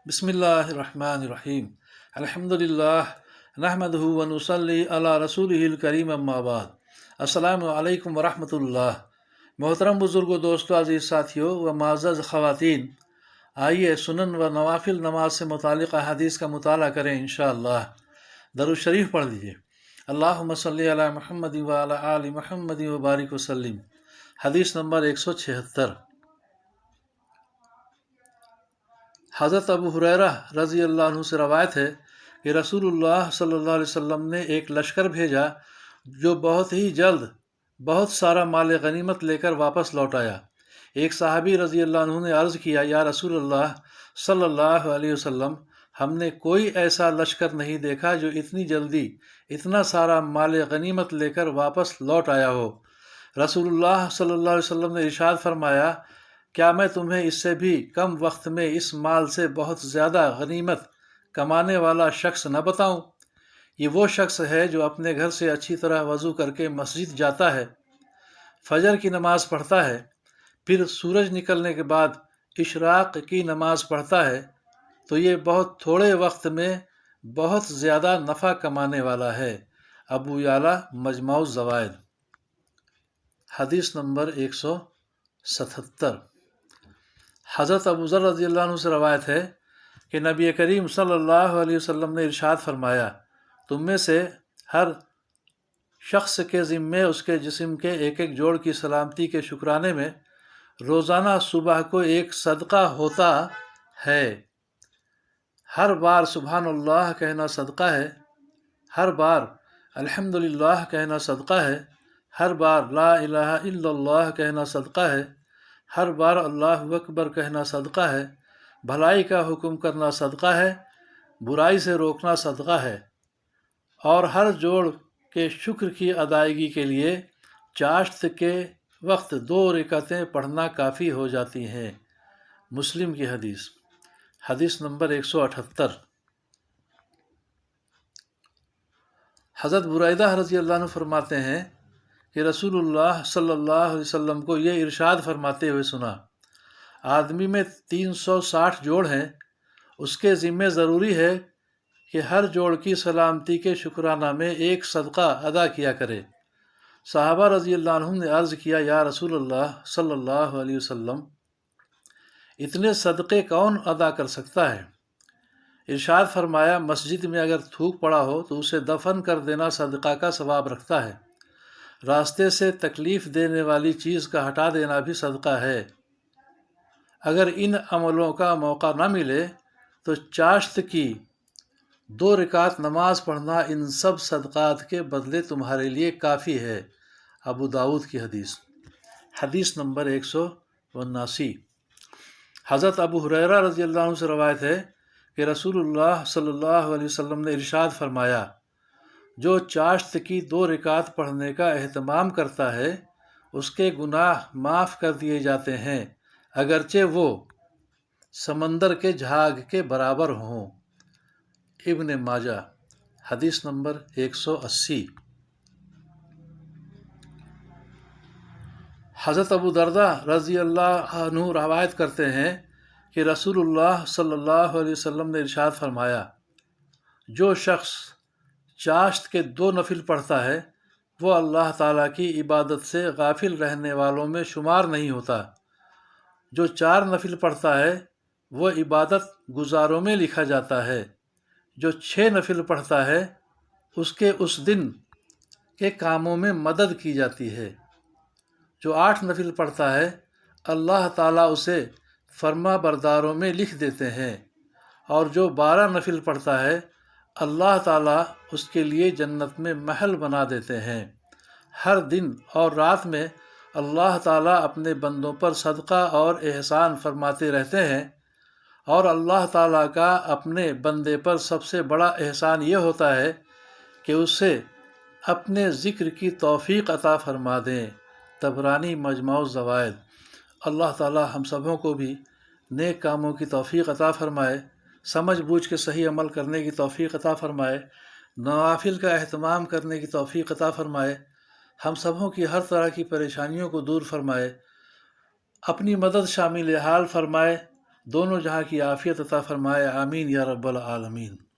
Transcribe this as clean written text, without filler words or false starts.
बिस्मिल्लाहिर्रहमानिर्रहीम अल्हम्दुलिल्लाह नहमदुहु व नुसल्ली अला रसूलिहिल करीम अम्मा बाद। अस्सलामु अलैकुम व रहमतुल्लाह। मोहतरम बुज़ुर्गों, दोस्तों, अज़ीज़ साथियों व मुअज़्ज़ज़ ख़वातीन, आइए सुनन व नवाफिल नमाज से मुतालिक़ हदीस का मुताला करें इंशाअल्लाह। दरूद शरीफ पढ़ लीजिए। अल्लाहुम्मा सल्ली अला मुहम्मद व अला आलि मुहम्मद व बारिक वसल्लिम। हदीस नंबर 176। हज़रत अबू हुरैरा रज़ी अल्लाह अन्हु से रवायत है कि रसूलुल्लाह सल्लल्लाहु अलैहि वसल्लम ने एक लश्कर भेजा जो बहुत ही जल्द बहुत सारा माल गनीमत लेकर वापस लौट आया। एक सहाबी रज़ी अल्लाह अन्हु ने अर्ज़ किया, या रसूलल्लाह सल्लल्लाहु अलैहि वसल्लम, हमने कोई ऐसा लश्कर नहीं देखा जो इतनी जल्दी इतना सारा माल गनीमत लेकर वापस लौट आया हो। रसूलुल्लाह सल्लल्लाहु अलैहि वसल्लम ने इरशाद फरमाया, क्या मैं तुम्हें इससे भी कम वक्त में इस माल से बहुत ज़्यादा गनीमत कमाने वाला शख्स न बताऊं? ये वो शख्स है जो अपने घर से अच्छी तरह वज़ू करके मस्जिद जाता है, फजर की नमाज़ पढ़ता है, फिर सूरज निकलने के बाद इशराक की नमाज़ पढ़ता है, तो ये बहुत थोड़े वक्त में बहुत ज़्यादा नफ़ा कमाने वाला है। अबू याला मजमऊ ज़वाइद। हदीस नंबर 177। हज़रत अबू ज़र रज़ी अल्लाह अन्हु से रवायत है कि नबी करीम सल्लल्लाहु अलैहि वसल्लम ने इरशाद फरमाया, तुम में से हर शख्स के ज़िम्मे उसके जिस्म के एक एक जोड़ की सलामती के शुक्राने में रोज़ाना सुबह को एक सदका होता है। हर बार सुबहानल्लाह कहना सदका है, हर बार अल्हम्दुलिल्लाह कहना सदका है, हर बार ला इलाहा इल्लल्लाह कहना सदका है, हर बार अल्लाहु अकबर कहना सदका है, भलाई का हुक्म करना सदका है, बुराई से रोकना सदका है, और हर जोड़ के शुक्र की अदायगी के लिए चाश्त के वक्त 2 रकातें पढ़ना काफ़ी हो जाती हैं। मुस्लिम की हदीस। हदीस नंबर 178। हज़रत बुरैदा रज़ी अल्लाह अन्हु फरमाते हैं कि रसूलुल्लाह सल्लल्लाहु अलैहि वसल्लम को ये इरशाद फरमाते हुए सुना, आदमी में 360 जोड़ हैं, उसके ज़िम्मे ज़रूरी है कि हर जोड़ की सलामती के शुक्राना में एक सदका अदा किया करे। सहाबा रज़ी अल्लाह अन्हुम ने अर्ज़ किया, या रसूलल्लाह सल्लल्लाहु अलैहि वसल्लम, इतने सदक़े कौन अदा कर सकता है? इरशाद फरमाया, मस्जिद में अगर थूक पड़ा हो तो उसे दफन कर देना सदका का सवाब रखता है। रास्ते से तकलीफ़ देने वाली चीज़ का हटा देना भी सदका है। अगर इन अमलों का मौका न मिले तो चाश्त की 2 रकात नमाज पढ़ना इन सब सदक़ात के बदले तुम्हारे लिए काफ़ी है। अबू दाऊद की हदीस। हदीस नंबर 179। हज़रत अबू हुरैरा रज़ी अल्लाह अन्हु से रवायत है कि रसूलुल्लाह सल्लल्लाहु अलैहि वसल्लम ने इरशाद फरमाया, जो चाश्त की 2 रकात पढ़ने का एहतमाम करता है उसके गुनाह माफ़ कर दिए जाते हैं, अगरचे वो समंदर के झाग के बराबर हों। इब्न माजा। हदीस नंबर 180। हज़रत अबू दरदा रज़ी अल्लाह अन्हु रवायत करते हैं कि रसूलुल्लाह सल्लल्लाहु अलैहि वसल्लम ने इरशाद फरमाया, जो शख्स चाश्त के 2 नफिल पढ़ता है वो अल्लाह ताला की इबादत से गाफिल रहने वालों में शुमार नहीं होता। जो 4 नफिल पढ़ता है वो इबादत गुजारों में लिखा जाता है। जो 6 नफिल पढ़ता है उसके उस दिन के कामों में मदद की जाती है। जो 8 नफिल पढ़ता है अल्लाह ताला उसे फर्मा बरदारों में लिख देते हैं, और जो 12 नफिल पढ़ता है अल्लाह ताला उसके लिए जन्नत में महल बना देते हैं। हर दिन और रात में अल्लाह ताला अपने बंदों पर सदका और एहसान फरमाते रहते हैं, और अल्लाह ताला का अपने बंदे पर सबसे बड़ा एहसान ये होता है कि उसे अपने ज़िक्र की तौफ़ीक़ अता फरमा दें। तबरानी मजमऊ ज़वाइद। अल्लाह ताला हम सबों को भी नेक कामों की तौफ़ीक़ अता फ़रमाए, समझ बूझ के सही अमल करने की तौफ़ीक़ अता फ़रमाए, नवाफिल का एहतमाम करने की तौफ़ीक़ अता फ़रमाए, हम सबों की हर तरह की परेशानियों को दूर फरमाए, अपनी मदद शामिल हाल फरमाए, دونوں جہاں کی عافیت عطا فرمائے، آمین یا رب العالمین۔